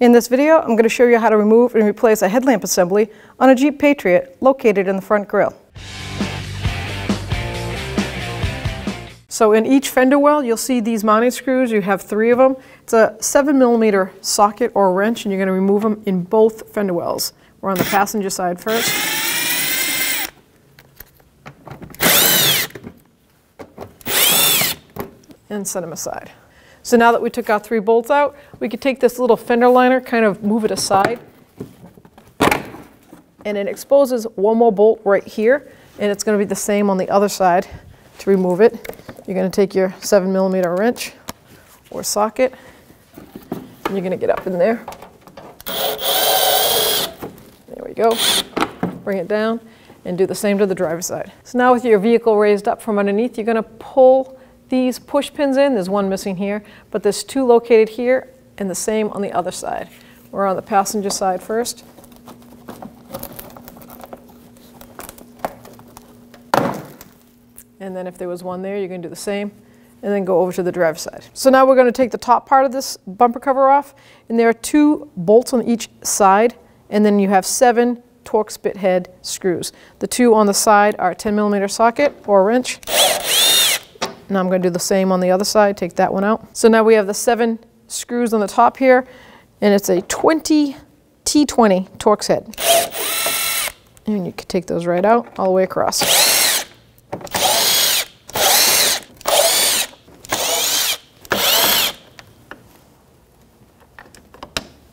In this video, I'm going to show you how to remove and replace a headlamp assembly on a Jeep Patriot located in the front grille. So in each fender well, you'll see these mounting screws. You have 3 of them. It's a 7mm socket or wrench, and you're going to remove them in both fender wells. We're on the passenger side first. And set them aside. So now that we took our 3 bolts out, we could take this little fender liner, kind of move it aside, and it exposes one more bolt right here, and it's going to be the same on the other side. To remove it, you're going to take your 7mm wrench or socket, and you're going to get up in there. There we go. Bring it down and do the same to the driver's side. So now with your vehicle raised up from underneath, you're going to pull these push pins in. There's one missing here, but there's 2 located here and the same on the other side. We're on the passenger side first. And then if there was one there, you're going to do the same and then go over to the driver's side. So now we're going to take the top part of this bumper cover off, and there are 2 bolts on each side, and then you have 7 Torx bit head screws. The 2 on the side are a 10mm socket or a wrench. Now I'm going to do the same on the other side, take that one out. So now we have the 7 screws on the top here, and it's a T20 Torx head. And you can take those right out, all the way across.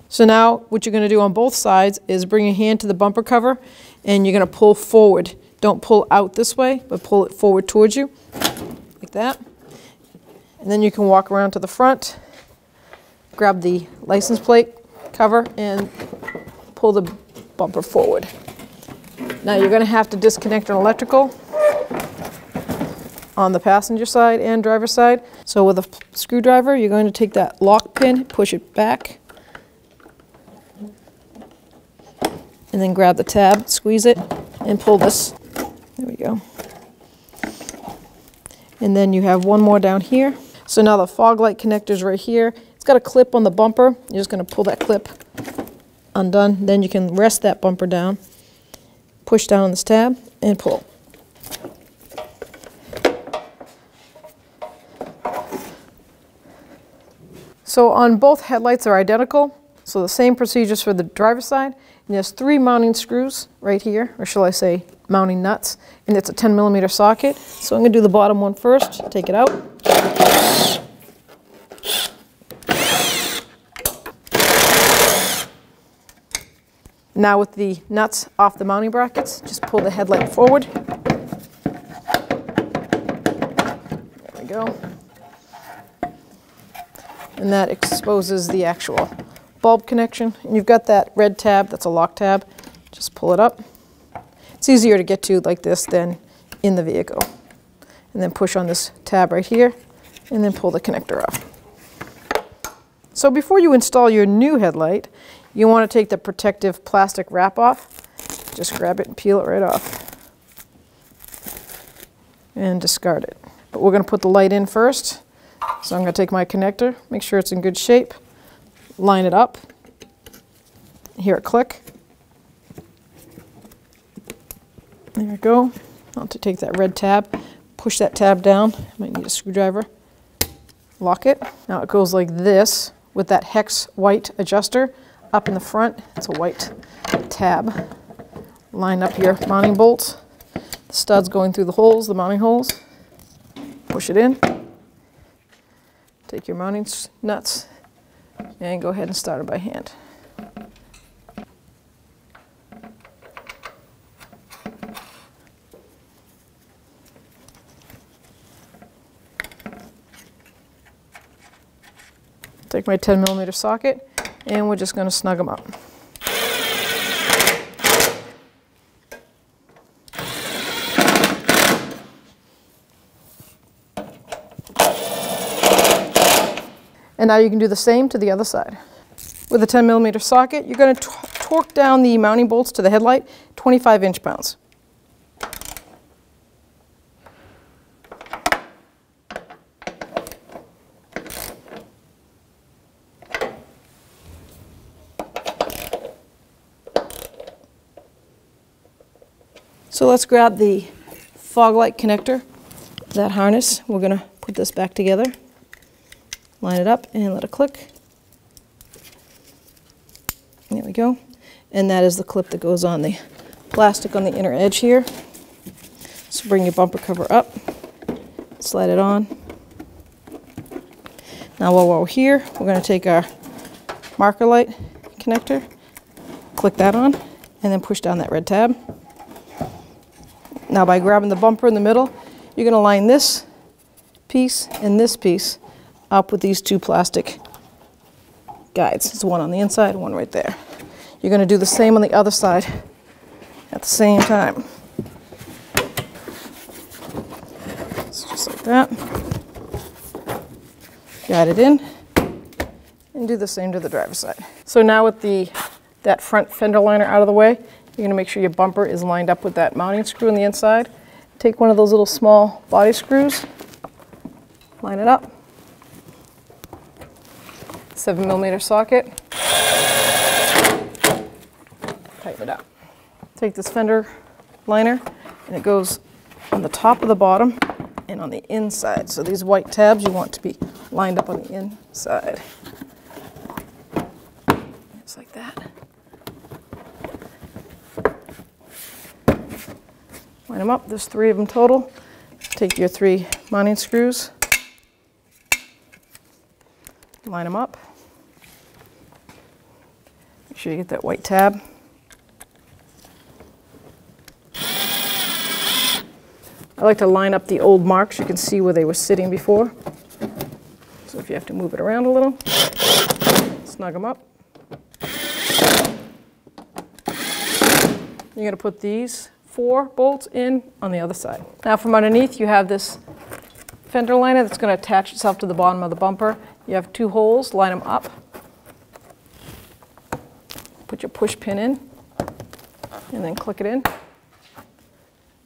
So now what you're going to do on both sides is bring your hand to the bumper cover, and you're going to pull forward. Don't pull out this way, but pull it forward towards you. Like that. And then you can walk around to the front, grab the license plate cover, and pull the bumper forward. Now you're going to have to disconnect an electrical on the passenger side and driver's side. So with a screwdriver, you're going to take that lock pin, push it back, and then grab the tab, squeeze it, and pull this. There we go. And then you have one more down here. So now the fog light connector's right here. It's got a clip on the bumper. You're just going to pull that clip undone. Then you can rest that bumper down, push down on this tab, and pull. So on both headlights are identical. So the same procedures for the driver's side. And there's 3 mounting screws right here, or shall I say mounting nuts, and it's a 10mm socket. So I'm going to do the bottom one first, take it out. Now with the nuts off the mounting brackets, just pull the headlight forward. There we go. And that exposes the actual bulb connection. And you've got that red tab, that's a lock tab. Just pull it up. It's easier to get to like this than in the vehicle. And then push on this tab right here, and then pull the connector off. So before you install your new headlight, you want to take the protective plastic wrap off. Just grab it and peel it right off. And discard it. But we're going to put the light in first. So I'm going to take my connector, make sure it's in good shape, line it up, hear it click. There we go. I'll have to take that red tab, push that tab down. Might need a screwdriver. Lock it. Now it goes like this with that hex white adjuster up in the front. It's a white tab. Line up your mounting bolts. The studs going through the holes, the mounting holes. Push it in. Take your mounting nuts and go ahead and start it by hand. Take my 10mm socket, and we're just going to snug them up. And now you can do the same to the other side. With a 10mm socket, you're going to torque down the mounting bolts to the headlight 25 inch-pounds. So let's grab the fog light connector, that harness. We're going to put this back together, line it up, and let it click. There we go. And that is the clip that goes on the plastic on the inner edge here. So bring your bumper cover up, slide it on. Now while we're here, we're going to take our marker light connector, click that on, and then push down that red tab. Now by grabbing the bumper in the middle, you're going to line this piece and this piece up with these two plastic guides. It's one on the inside, one right there. You're going to do the same on the other side at the same time. So just like that. Guide it in and do the same to the driver's side. So now with that front fender liner out of the way, you're going to make sure your bumper is lined up with that mounting screw on the inside. Take one of those little small body screws, line it up, 7mm socket, tighten it up. Take this fender liner and it goes on the top of the bottom and on the inside. So these white tabs you want to be lined up on the inside. Just like that. Line them up. There's 3 of them total. Take your 3 mounting screws, line them up. Make sure you get that white tab. I like to line up the old marks. You can see where they were sitting before. So if you have to move it around a little, snug them up. You're going to put these 4 bolts in on the other side. Now from underneath you have this fender liner that's going to attach itself to the bottom of the bumper. You have 2 holes, line them up. Put your push pin in and then click it in.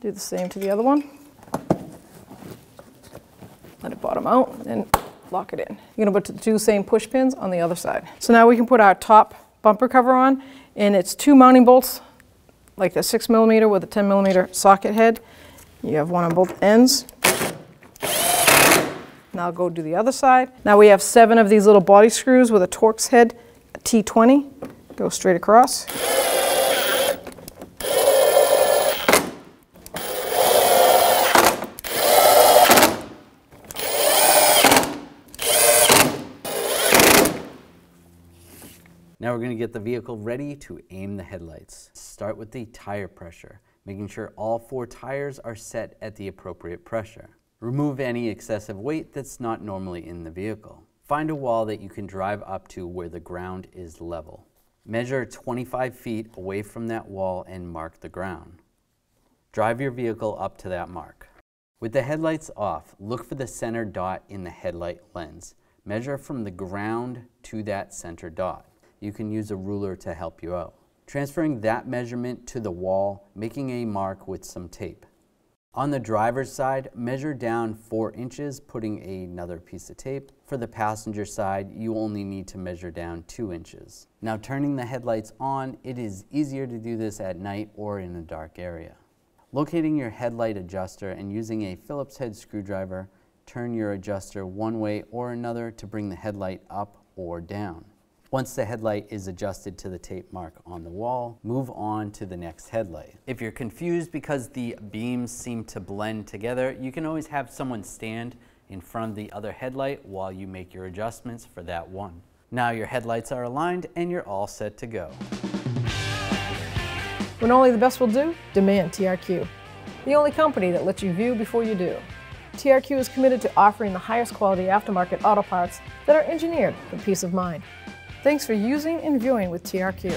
Do the same to the other one. Let it bottom out and lock it in. You're going to put the 2 same push pins on the other side. So now we can put our top bumper cover on, and it's 2 mounting bolts, like a 6mm with a 10mm socket head. You have one on both ends. Now go do the other side. Now we have 7 of these little body screws with a Torx head, a T20. Go straight across. Now we're going to get the vehicle ready to aim the headlights. Start with the tire pressure, making sure all 4 tires are set at the appropriate pressure. Remove any excessive weight that's not normally in the vehicle. Find a wall that you can drive up to where the ground is level. Measure 25 feet away from that wall and mark the ground. Drive your vehicle up to that mark. With the headlights off, look for the center dot in the headlight lens. Measure from the ground to that center dot. You can use a ruler to help you out. Transferring that measurement to the wall, making a mark with some tape. On the driver's side, measure down 4 inches, putting another piece of tape. For the passenger side, you only need to measure down 2 inches. Now turning the headlights on, it is easier to do this at night or in a dark area. Locating your headlight adjuster and using a Phillips head screwdriver, turn your adjuster one way or another to bring the headlight up or down. Once the headlight is adjusted to the tape mark on the wall, move on to the next headlight. If you're confused because the beams seem to blend together, you can always have someone stand in front of the other headlight while you make your adjustments for that one. Now your headlights are aligned and you're all set to go. When only the best will do, demand TRQ. The only company that lets you view before you do. TRQ is committed to offering the highest quality aftermarket auto parts that are engineered for peace of mind. Thanks for using and viewing with TRQ.